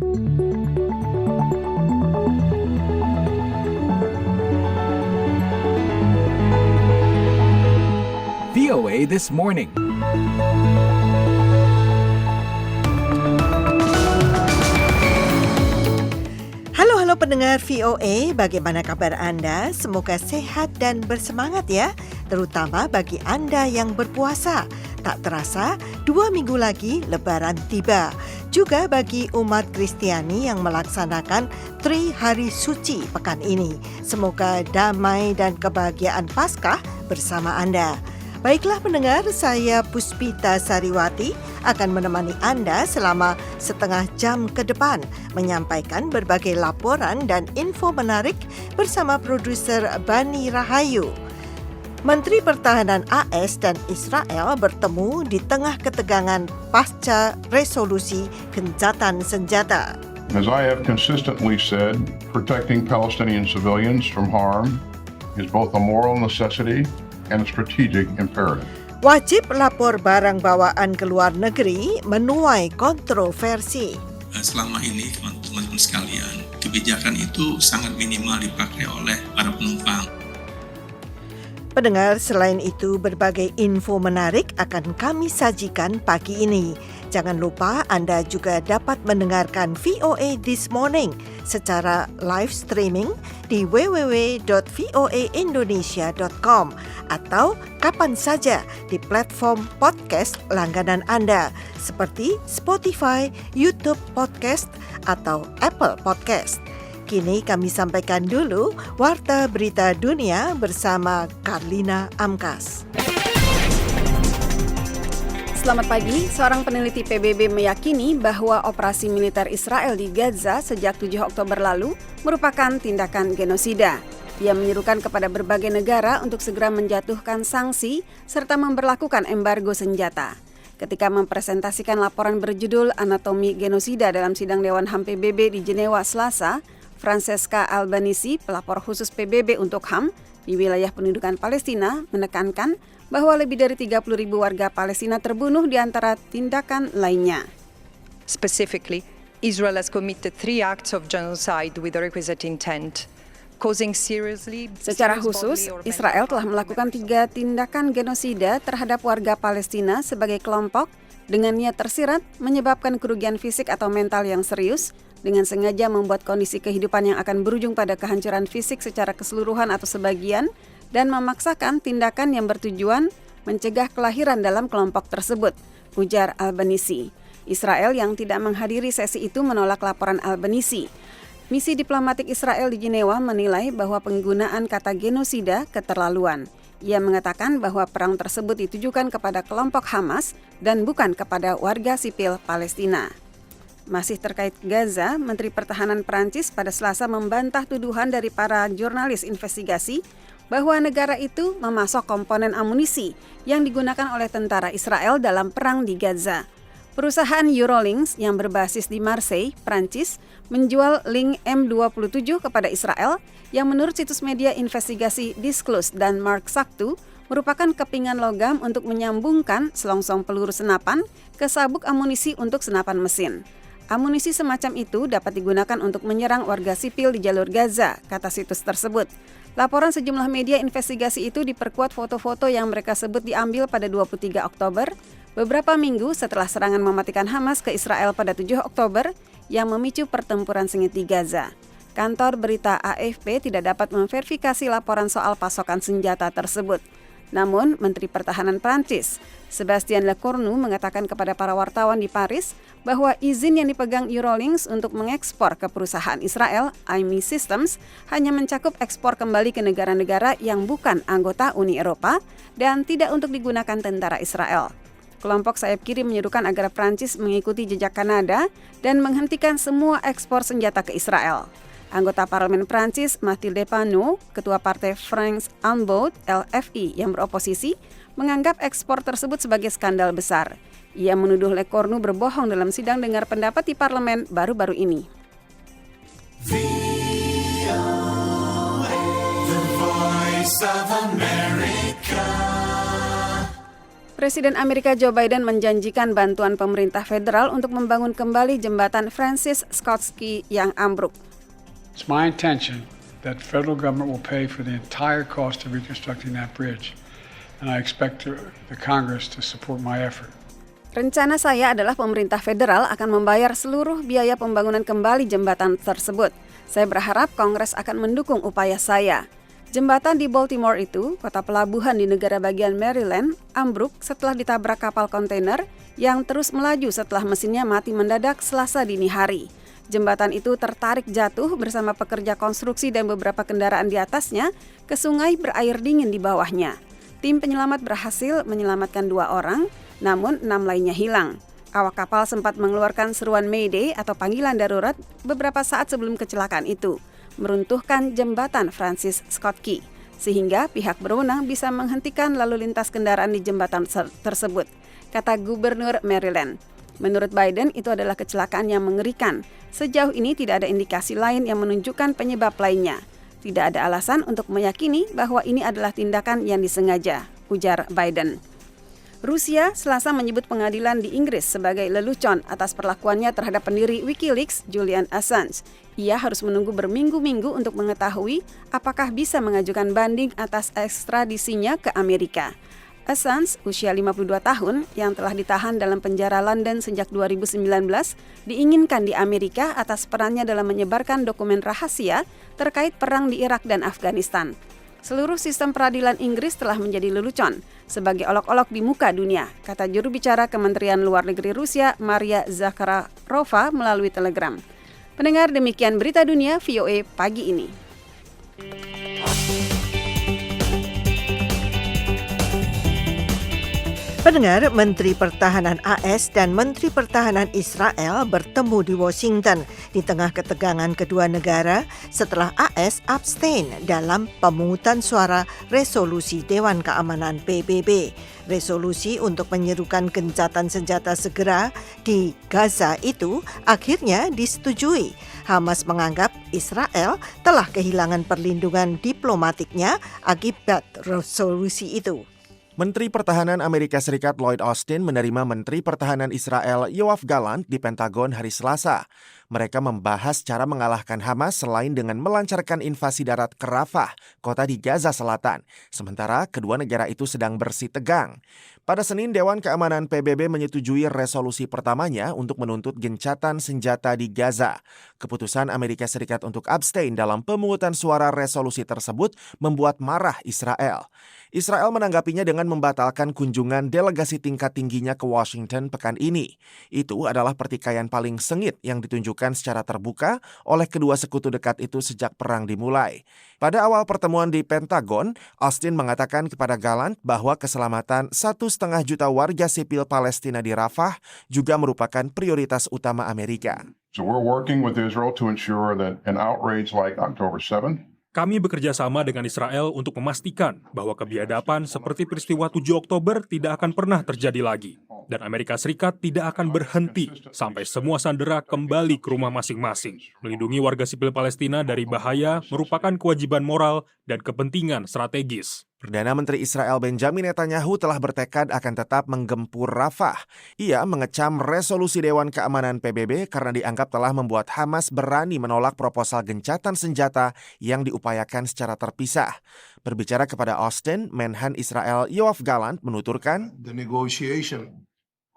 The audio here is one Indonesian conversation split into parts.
VOA This Morning. Halo pendengar VOA, bagaimana kabar Anda? Semoga sehat dan bersemangat ya, terutama bagi Anda yang berpuasa. Tak terasa, 2 minggu lagi Lebaran tiba. Juga bagi umat Kristiani yang melaksanakan Tri Hari Suci pekan ini. Semoga damai dan kebahagiaan Paskah bersama Anda. Baiklah pendengar, saya Puspita Sariwati akan menemani Anda selama setengah jam ke depan menyampaikan berbagai laporan dan info menarik bersama produser Bani Rahayu. Menteri Pertahanan AS dan Israel bertemu di tengah ketegangan pasca resolusi gencatan senjata. As I have consistently said, protecting Palestinian civilians from harm is both a moral necessity and a strategic imperative. Wajib lapor barang bawaan ke luar negeri menuai kontroversi. Selama ini teman-teman sekalian, kebijakan itu sangat minimal dipakai oleh para penumpang. Pendengar, selain itu berbagai info menarik akan kami sajikan pagi ini. Jangan lupa Anda juga dapat mendengarkan VOA This Morning secara live streaming di www.voaindonesia.com atau kapan saja di platform podcast langganan Anda seperti Spotify, YouTube Podcast, atau Apple Podcast. Kini kami sampaikan dulu Warta Berita Dunia bersama Karlina Amkas. Selamat pagi, seorang peneliti PBB meyakini bahwa operasi militer Israel di Gaza sejak 7 Oktober lalu merupakan tindakan genosida. Ia menyerukan kepada berbagai negara untuk segera menjatuhkan sanksi serta memberlakukan embargo senjata. Ketika mempresentasikan laporan berjudul Anatomi Genosida dalam sidang Dewan HAM PBB di Jenewa Selasa, Francesca Albanese, pelapor khusus PBB untuk HAM di wilayah pendudukan Palestina, menekankan bahwa lebih dari 30.000 warga Palestina terbunuh di antara tindakan lainnya. Specifically, Israel has committed 3 acts of genocide with the requisite intent. Secara khusus, Israel telah melakukan 3 tindakan genosida terhadap warga Palestina sebagai kelompok dengan niat tersirat menyebabkan kerugian fisik atau mental yang serius, dengan sengaja membuat kondisi kehidupan yang akan berujung pada kehancuran fisik secara keseluruhan atau sebagian, dan memaksakan tindakan yang bertujuan mencegah kelahiran dalam kelompok tersebut, ujar Albanese. Israel yang tidak menghadiri sesi itu menolak laporan Albanese. Misi diplomatik Israel di Jenewa menilai bahwa penggunaan kata genosida keterlaluan. Ia mengatakan bahwa perang tersebut ditujukan kepada kelompok Hamas dan bukan kepada warga sipil Palestina. Masih terkait Gaza, Menteri Pertahanan Prancis pada Selasa membantah tuduhan dari para jurnalis investigasi bahwa negara itu memasok komponen amunisi yang digunakan oleh tentara Israel dalam perang di Gaza. Perusahaan Eurolinks yang berbasis di Marseille, Prancis, menjual link M27 kepada Israel yang menurut situs media investigasi Disclose dan Mark Saktu merupakan kepingan logam untuk menyambungkan selongsong peluru senapan ke sabuk amunisi untuk senapan mesin. Amunisi semacam itu dapat digunakan untuk menyerang warga sipil di jalur Gaza, kata situs tersebut. Laporan sejumlah media investigasi itu diperkuat foto-foto yang mereka sebut diambil pada 23 Oktober, beberapa minggu setelah serangan mematikan Hamas ke Israel pada 7 Oktober yang memicu pertempuran sengit di Gaza. Kantor berita AFP tidak dapat memverifikasi laporan soal pasokan senjata tersebut. Namun, Menteri Pertahanan Prancis, Sébastien Lecornu, mengatakan kepada para wartawan di Paris bahwa izin yang dipegang Eurolinks untuk mengekspor ke perusahaan Israel, IMI Systems, hanya mencakup ekspor kembali ke negara-negara yang bukan anggota Uni Eropa dan tidak untuk digunakan tentara Israel. Kelompok sayap kiri menyerukan agar Prancis mengikuti jejak Kanada dan menghentikan semua ekspor senjata ke Israel. Anggota Parlemen Prancis Mathilde Panot, Ketua Partai France Unbowed (LFI) yang beroposisi, menganggap ekspor tersebut sebagai skandal besar. Ia menuduh Lecornu berbohong dalam sidang dengar pendapat di parlemen baru-baru ini. Presiden Amerika Joe Biden menjanjikan bantuan pemerintah federal untuk membangun kembali jembatan Francis Scott Key yang ambruk. It's my intention that the federal government will pay for the entire cost of reconstructing that bridge, and I expect the Congress to support my effort. Rencana saya adalah pemerintah federal akan membayar seluruh biaya pembangunan kembali jembatan tersebut. Saya berharap Kongres akan mendukung upaya saya. Jembatan di Baltimore itu, kota pelabuhan di negara bagian Maryland, ambruk setelah ditabrak kapal kontainer yang terus melaju setelah mesinnya mati mendadak Selasa dini hari. Jembatan itu tertarik jatuh bersama pekerja konstruksi dan beberapa kendaraan di atasnya ke sungai berair dingin di bawahnya. Tim penyelamat berhasil menyelamatkan 2 orang, namun 6 lainnya hilang. Awak kapal sempat mengeluarkan seruan Mayday atau panggilan darurat beberapa saat sebelum kecelakaan itu, meruntuhkan jembatan Francis Scott Key, sehingga pihak berwenang bisa menghentikan lalu lintas kendaraan di jembatan tersebut, kata Gubernur Maryland. Menurut Biden, itu adalah kecelakaan yang mengerikan. Sejauh ini tidak ada indikasi lain yang menunjukkan penyebab lainnya. Tidak ada alasan untuk meyakini bahwa ini adalah tindakan yang disengaja, ujar Biden. Rusia Selasa menyebut pengadilan di Inggris sebagai lelucon atas perlakuannya terhadap pendiri Wikileaks, Julian Assange. Ia harus menunggu berminggu-minggu untuk mengetahui apakah bisa mengajukan banding atas ekstradisinya ke Amerika. Assange, usia 52 tahun, yang telah ditahan dalam penjara London sejak 2019, diinginkan di Amerika atas perannya dalam menyebarkan dokumen rahasia terkait perang di Irak dan Afghanistan. Seluruh sistem peradilan Inggris telah menjadi lelucon sebagai olok-olok di muka dunia, kata juru bicara Kementerian Luar Negeri Rusia Maria Zakharova melalui Telegram. Pendengar, demikian berita dunia VOA pagi ini. Pendengar, Menteri Pertahanan AS dan Menteri Pertahanan Israel bertemu di Washington di tengah ketegangan kedua negara setelah AS abstain dalam pemungutan suara resolusi Dewan Keamanan PBB. Resolusi untuk menyerukan gencatan senjata segera di Gaza itu akhirnya disetujui. Hamas menganggap Israel telah kehilangan perlindungan diplomatiknya akibat resolusi itu. Menteri Pertahanan Amerika Serikat Lloyd Austin menerima Menteri Pertahanan Israel Yoav Gallant di Pentagon hari Selasa. Mereka membahas cara mengalahkan Hamas selain dengan melancarkan invasi darat ke Rafah, kota di Gaza Selatan. Sementara kedua negara itu sedang bersih tegang. Pada Senin, Dewan Keamanan PBB menyetujui resolusi pertamanya untuk menuntut gencatan senjata di Gaza. Keputusan Amerika Serikat untuk abstain dalam pemungutan suara resolusi tersebut membuat marah Israel. Israel menanggapinya dengan membatalkan kunjungan delegasi tingkat tingginya ke Washington pekan ini. Itu adalah pertikaian paling sengit yang ditunjukkan secara terbuka oleh kedua sekutu dekat itu sejak perang dimulai. Pada awal pertemuan di Pentagon, Austin mengatakan kepada Gallant bahwa keselamatan 1,5 juta warga sipil Palestina di Rafah juga merupakan prioritas utama Amerika. So we're working with Israel to ensure that an outrage like October 7th Kami bekerja sama dengan Israel untuk memastikan bahwa kebiadaban seperti peristiwa 7 Oktober tidak akan pernah terjadi lagi. Dan Amerika Serikat tidak akan berhenti sampai semua sandera kembali ke rumah masing-masing. Melindungi warga sipil Palestina dari bahaya merupakan kewajiban moral dan kepentingan strategis. Perdana Menteri Israel Benjamin Netanyahu telah bertekad akan tetap menggempur Rafah. Ia mengecam resolusi Dewan Keamanan PBB karena dianggap telah membuat Hamas berani menolak proposal gencatan senjata yang diupayakan secara terpisah. Berbicara kepada Austin, Menhan Israel Yoav Gallant menuturkan, the negotiation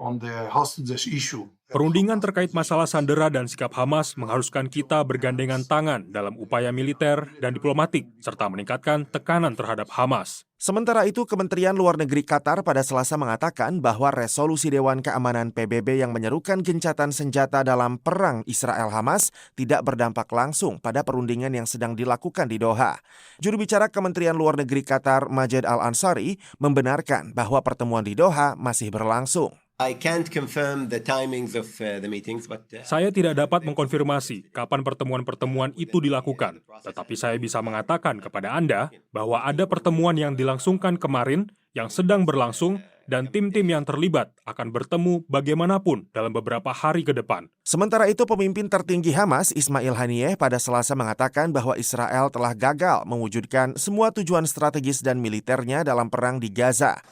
on the hostages issue. Perundingan terkait masalah sandera dan sikap Hamas mengharuskan kita bergandengan tangan dalam upaya militer dan diplomatik, serta meningkatkan tekanan terhadap Hamas. Sementara itu, Kementerian Luar Negeri Qatar pada Selasa mengatakan bahwa resolusi Dewan Keamanan PBB yang menyerukan gencatan senjata dalam perang Israel-Hamas tidak berdampak langsung pada perundingan yang sedang dilakukan di Doha. Juru bicara Kementerian Luar Negeri Qatar, Majed Al-Ansari, membenarkan bahwa pertemuan di Doha masih berlangsung. I can't confirm the timings of the meetings, but Saya tidak dapat mengkonfirmasi kapan pertemuan-pertemuan itu dilakukan, tetapi saya bisa mengatakan kepada Anda bahwa ada pertemuan yang dilangsungkan kemarin yang sedang berlangsung dan tim-tim yang terlibat akan bertemu bagaimanapun dalam beberapa hari ke depan. Sementara itu, pemimpin tertinggi Hamas, Ismail Haniyeh, pada Selasa mengatakan bahwa Israel telah gagal mewujudkan semua tujuan strategis dan militernya dalam perang di Gaza.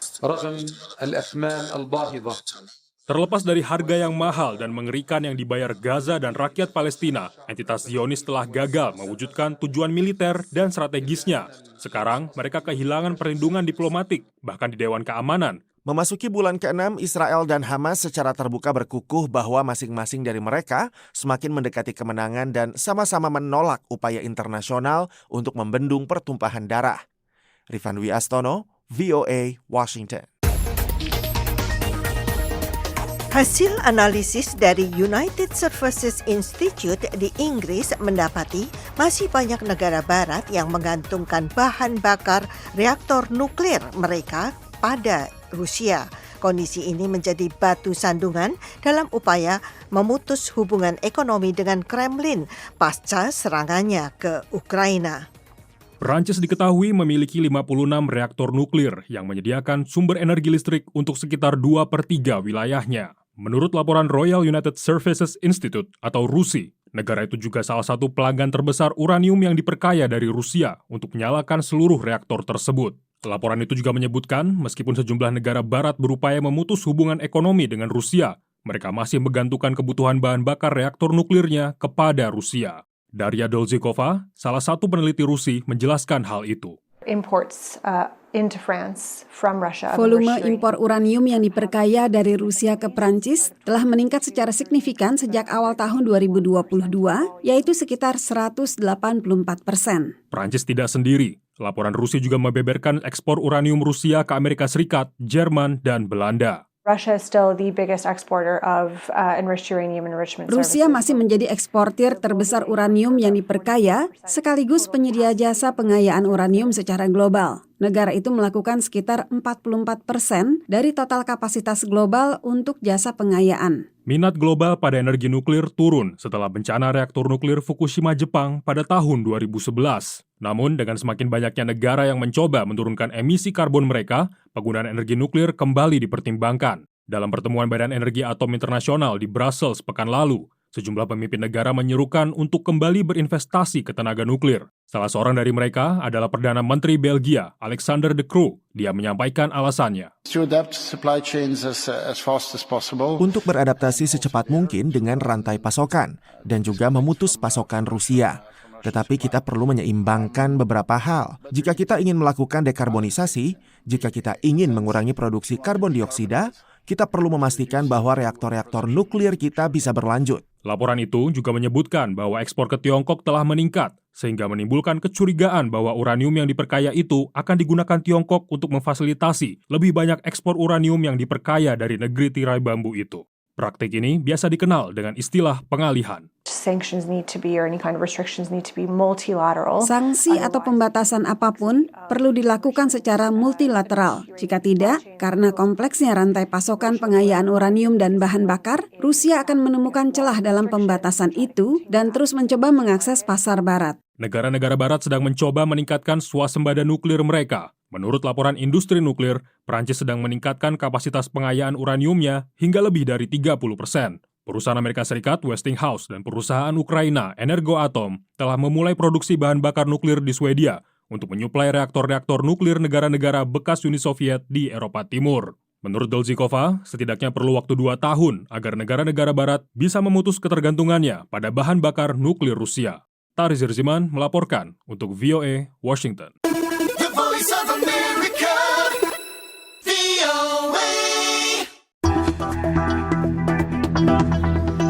Terlepas dari harga yang mahal dan mengerikan yang dibayar Gaza dan rakyat Palestina, entitas Zionis telah gagal mewujudkan tujuan militer dan strategisnya. Sekarang, mereka kehilangan perlindungan diplomatik, bahkan di Dewan Keamanan. Memasuki bulan ke-6, Israel dan Hamas secara terbuka berkukuh bahwa masing-masing dari mereka semakin mendekati kemenangan dan sama-sama menolak upaya internasional untuk membendung pertumpahan darah. Rifan Dwi Astono, VOA, Washington. Hasil analisis dari United Services Institute di Inggris mendapati masih banyak negara barat yang menggantungkan bahan bakar reaktor nuklir mereka pada Rusia. Kondisi ini menjadi batu sandungan dalam upaya memutus hubungan ekonomi dengan Kremlin pasca serangannya ke Ukraina. Prancis diketahui memiliki 56 reaktor nuklir yang menyediakan sumber energi listrik untuk sekitar 2/3 wilayahnya. Menurut laporan Royal United Services Institute atau RUSI, negara itu juga salah satu pelanggan terbesar uranium yang diperkaya dari Rusia untuk menyalakan seluruh reaktor tersebut. Laporan itu juga menyebutkan, meskipun sejumlah negara barat berupaya memutus hubungan ekonomi dengan Rusia, mereka masih menggantungkan kebutuhan bahan bakar reaktor nuklirnya kepada Rusia. Daria Dolzhikova, salah satu peneliti Rusi, menjelaskan hal itu. Volume impor uranium yang diperkaya dari Rusia ke Prancis telah meningkat secara signifikan sejak awal tahun 2022, yaitu sekitar 184%. Prancis tidak sendiri. Laporan Rusia juga membeberkan ekspor uranium Rusia ke Amerika Serikat, Jerman, dan Belanda. Rusia masih menjadi eksportir terbesar uranium yang diperkaya, sekaligus penyedia jasa pengayaan uranium secara global. Negara itu melakukan sekitar 44% dari total kapasitas global untuk jasa pengayaan. Minat global pada energi nuklir turun setelah bencana reaktor nuklir Fukushima, Jepang pada tahun 2011. Namun, dengan semakin banyaknya negara yang mencoba menurunkan emisi karbon mereka, penggunaan energi nuklir kembali dipertimbangkan. Dalam pertemuan Badan Energi Atom Internasional di Brussels pekan lalu, sejumlah pemimpin negara menyerukan untuk kembali berinvestasi ke tenaga nuklir. Salah seorang dari mereka adalah Perdana Menteri Belgia, Alexander De Croo. Dia menyampaikan alasannya. Untuk beradaptasi secepat mungkin dengan rantai pasokan dan juga memutus pasokan Rusia. Tetapi kita perlu menyeimbangkan beberapa hal. Jika kita ingin melakukan dekarbonisasi, jika kita ingin mengurangi produksi karbon dioksida, kita perlu memastikan bahwa reaktor-reaktor nuklir kita bisa berlanjut. Laporan itu juga menyebutkan bahwa ekspor ke Tiongkok telah meningkat, sehingga menimbulkan kecurigaan bahwa uranium yang diperkaya itu akan digunakan Tiongkok untuk memfasilitasi lebih banyak ekspor uranium yang diperkaya dari negeri tirai bambu itu. Praktik ini biasa dikenal dengan istilah pengalihan. Sanksi atau pembatasan apapun perlu dilakukan secara multilateral. Jika tidak, karena kompleksnya rantai pasokan pengayaan uranium dan bahan bakar, Rusia akan menemukan celah dalam pembatasan itu dan terus mencoba mengakses pasar barat. Negara-negara barat sedang mencoba meningkatkan swasembada nuklir mereka. Menurut laporan industri nuklir, Prancis sedang meningkatkan kapasitas pengayaan uraniumnya hingga lebih dari 30%. Perusahaan Amerika Serikat, Westinghouse, dan perusahaan Ukraina, Energoatom, telah memulai produksi bahan bakar nuklir di Swedia untuk menyuplai reaktor-reaktor nuklir negara-negara bekas Uni Soviet di Eropa Timur. Menurut Dolzhikova, setidaknya perlu waktu 2 tahun agar negara-negara barat bisa memutus ketergantungannya pada bahan bakar nuklir Rusia. Taris Zirziman melaporkan untuk VOA, Washington.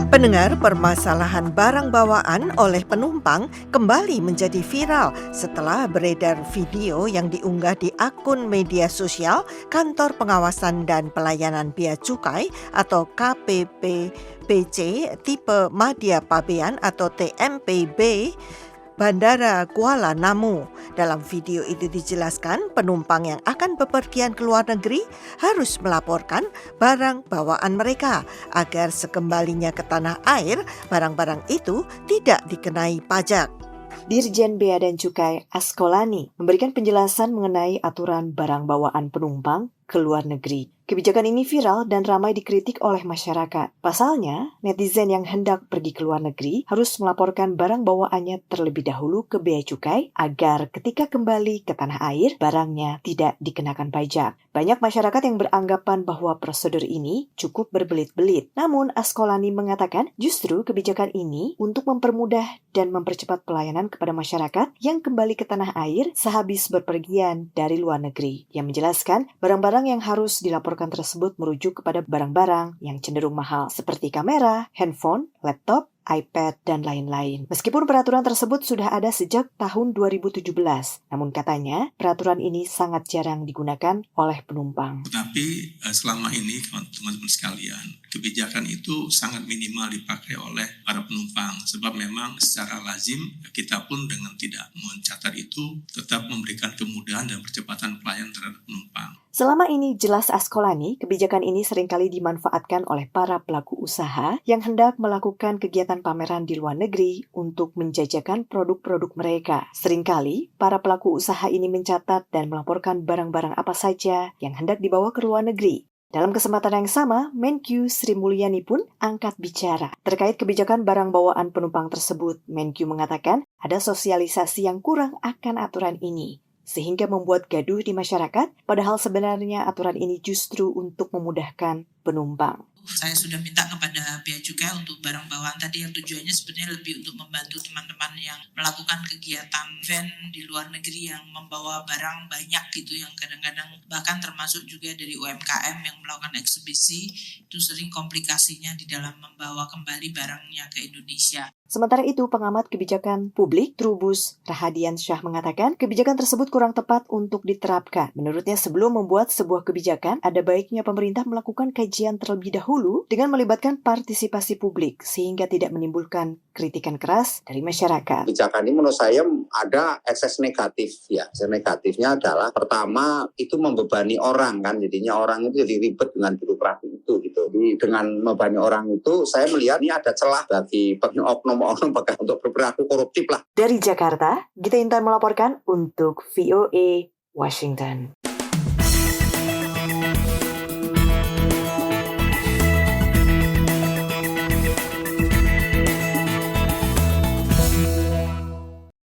Pendengar, permasalahan barang bawaan oleh penumpang kembali menjadi viral setelah beredar video yang diunggah di akun media sosial Kantor Pengawasan dan Pelayanan Bea Cukai atau KPPBC tipe Madhya Pabean atau TMPB Bandara Kuala Namu. Dalam video itu dijelaskan penumpang yang akan bepergian ke luar negeri harus melaporkan barang bawaan mereka agar sekembalinya ke tanah air barang-barang itu tidak dikenai pajak. Dirjen Bea dan Cukai Askolani memberikan penjelasan mengenai aturan barang bawaan penumpang ke luar negeri. Kebijakan ini viral dan ramai dikritik oleh masyarakat. Pasalnya, netizen yang hendak pergi ke luar negeri harus melaporkan barang bawaannya terlebih dahulu ke Bea Cukai agar ketika kembali ke tanah air, barangnya tidak dikenakan pajak. Banyak masyarakat yang beranggapan bahwa prosedur ini cukup berbelit-belit. Namun, Askolani mengatakan justru kebijakan ini untuk mempermudah dan mempercepat pelayanan kepada masyarakat yang kembali ke tanah air sehabis berpergian dari luar negeri. Yang menjelaskan, barang-barang yang harus dilaporkan tersebut merujuk kepada barang-barang yang cenderung mahal seperti kamera, handphone, laptop, iPad, dan lain-lain. Meskipun peraturan tersebut sudah ada sejak tahun 2017, namun katanya peraturan ini sangat jarang digunakan oleh penumpang. Tetapi selama ini teman-teman sekalian, kebijakan itu sangat minimal dipakai oleh para penumpang. Sebab memang secara lazim kita pun dengan tidak mencatat itu tetap memberikan kemudahan dan percepatan pelayanan terhadap penumpang. Selama ini, jelas Askolani, kebijakan ini seringkali dimanfaatkan oleh para pelaku usaha yang hendak melakukan kegiatan pameran di luar negeri untuk menjajakan produk-produk mereka. Seringkali, para pelaku usaha ini mencatat dan melaporkan barang-barang apa saja yang hendak dibawa ke luar negeri. Dalam kesempatan yang sama, Menkyu Sri Mulyani pun angkat bicara. Terkait kebijakan barang bawaan penumpang tersebut, Menkyu mengatakan ada sosialisasi yang kurang akan aturan ini, sehingga membuat gaduh di masyarakat, padahal sebenarnya aturan ini justru untuk memudahkan penumpang. Saya sudah minta kepada Bea Cukai untuk barang bawaan tadi yang tujuannya sebenarnya lebih untuk membantu teman-teman yang melakukan kegiatan event di luar negeri yang membawa barang banyak gitu, yang kadang-kadang bahkan termasuk juga dari UMKM yang melakukan eksibisi, itu sering komplikasinya di dalam membawa kembali barangnya ke Indonesia. Sementara itu, pengamat kebijakan publik Trubus Rahadiansyah mengatakan kebijakan tersebut kurang tepat untuk diterapkan. Menurutnya, sebelum membuat sebuah kebijakan, ada baiknya pemerintah melakukan kajian terlebih dahulu dengan melibatkan partisipasi publik sehingga tidak menimbulkan kritikan keras dari masyarakat. Kebijakan ini menurut saya ada ekses negatif ya. Ekses negatifnya adalah pertama itu membebani orang kan, jadinya orang itu jadi ribet dengan birokrasi itu gitu. Jadi dengan membebani orang itu saya melihat ini ada celah bagi oknum-oknum untuk berperilaku koruptif lah. Dari Jakarta, Gita Intan melaporkan untuk VOA Washington.